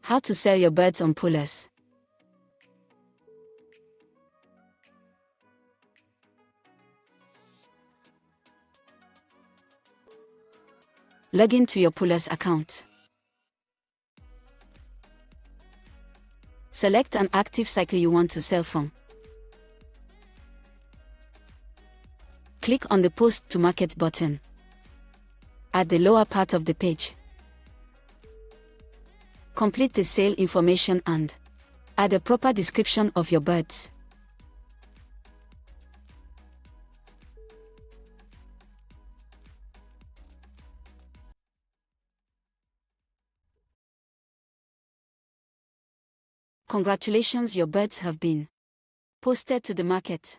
How to sell your birds on Pullus. Log in to your Pullus account. Select an active cycle you want to sell from. Click on the Post to Market button at the lower part of the page. Complete the sale information and add a proper description of your birds. Congratulations, your birds have been posted to the market.